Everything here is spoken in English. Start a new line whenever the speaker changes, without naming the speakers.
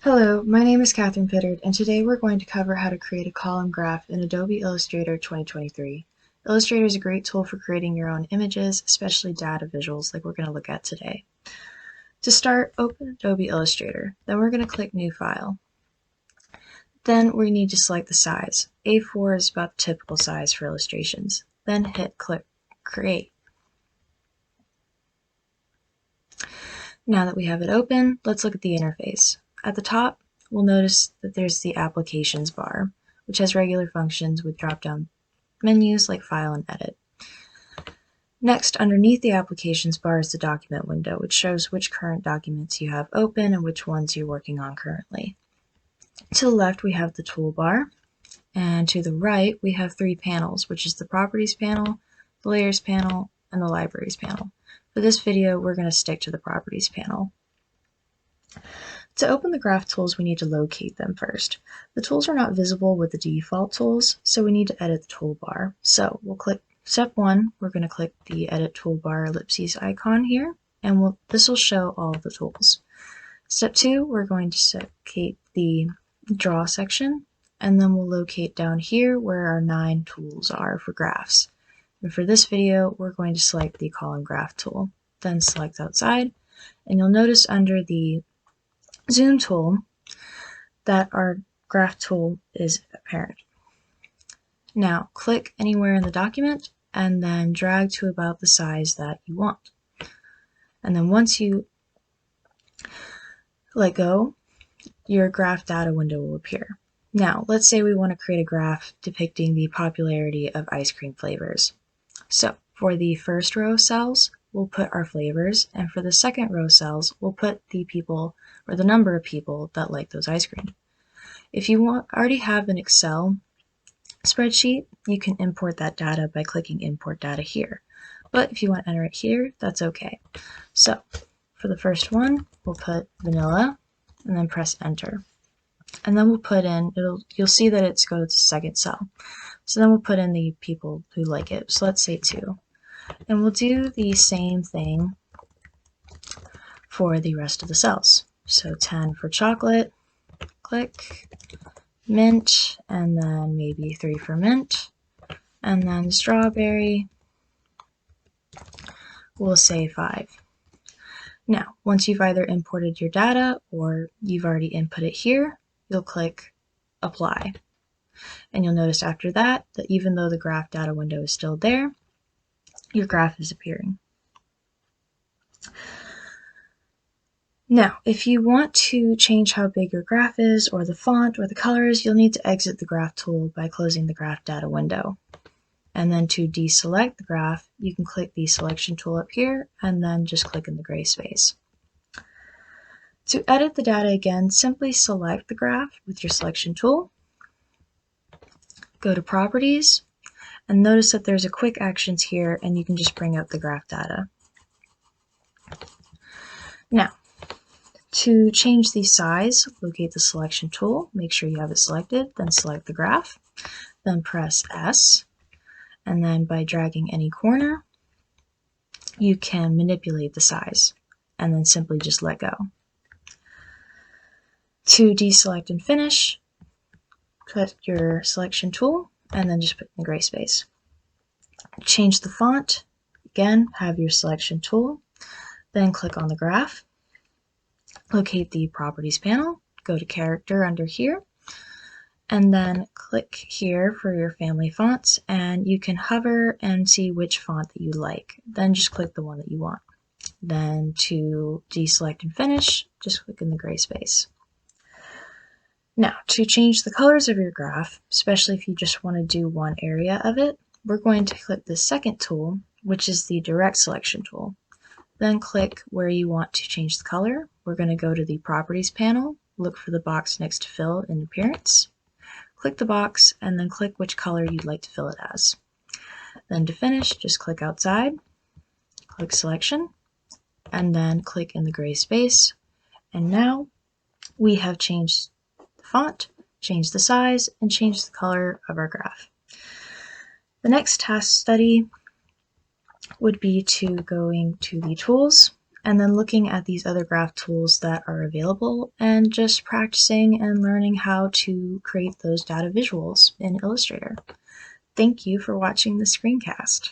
Hello, my name is Catherine Pittard, and today we're going to cover how to create a column graph in Adobe Illustrator 2023. Illustrator is a great tool for creating your own images, especially data visuals like we're going to look at today. To start, open Adobe Illustrator. Then we're going to click New File. Then we need to select the size. A4 is about the typical size for illustrations. Then click Create. Now that we have it open, let's look at the interface. At the top, we'll notice that there's the Applications bar, which has regular functions with drop-down menus like File and Edit. Next, underneath the Applications bar is the Document window, which shows which current documents you have open and which ones you're working on currently. To the left, we have the Toolbar, and to the right, we have three panels, which is the Properties panel, the Layers panel, and the Libraries panel. For this video, we're going to stick to the Properties panel. To open the graph tools, we need to locate them first. The tools are not visible with the default tools, so we need to edit the toolbar. So we'll click Step 1, we're going to click the Edit Toolbar ellipses icon here, and this will show all of the tools. Step 2, we're going to locate the Draw section, and then we'll locate down here where our 9 tools are for graphs. And for this video, we're going to select the Column Graph tool, then select Outside, and you'll notice under the Zoom tool that our graph tool is apparent. Now click anywhere in the document and then drag to about the size that you want. And then once you let go, your graph data window will appear. Now let's say we want to create a graph depicting the popularity of ice cream flavors. So for the first row of cells, we'll put our flavors, and for the second row of cells, we'll put the people or the number of people that like those ice cream. If you already have an Excel spreadsheet, you can import that data by clicking Import Data here. But if you want to enter it here, that's okay. So for the first one, we'll put vanilla and then press Enter. And then we'll put in, you'll see that it's goes to the second cell. So then we'll put in the people who like it. So let's say 2. And we'll do the same thing for the rest of the cells. So 10 for chocolate, click, mint, and then maybe 3 for mint, and then strawberry, we'll say 5. Now, once you've either imported your data or you've already input it here, you'll click Apply. And you'll notice after that even though the graph data window is still there, your graph is appearing. Now, if you want to change how big your graph is, or the font, or the colors, you'll need to exit the graph tool by closing the graph data window. And then to deselect the graph, you can click the selection tool up here, and then just click in the gray space. To edit the data again, simply select the graph with your selection tool, go to Properties, and notice that there's a Quick Actions here, and you can just bring up the graph data. Now, to change the size, locate the selection tool, make sure you have it selected, then select the graph, then press S, and then by dragging any corner, you can manipulate the size, and then simply just let go. To deselect and finish, put your selection tool, and then just put in the gray space. Change the font, again, have your selection tool, then click on the graph, locate the Properties panel, go to Character under here, and then click here for your family fonts, and you can hover and see which font that you like. Then just click the one that you want. Then to deselect and finish, just click in the gray space. Now, to change the colors of your graph, especially if you just want to do one area of it, we're going to click the second tool, which is the Direct Selection tool. Then click where you want to change the color. We're going to go to the Properties panel, look for the box next to Fill in Appearance, click the box, and then click which color you'd like to fill it as. Then to finish, just click Outside, click Selection, and then click in the gray space. And now we have changed the font, changed the size, and changed the color of our graph. The next task study would be to going to the tools and then looking at these other graph tools that are available and just practicing and learning how to create those data visuals in Illustrator. Thank you for watching the screencast.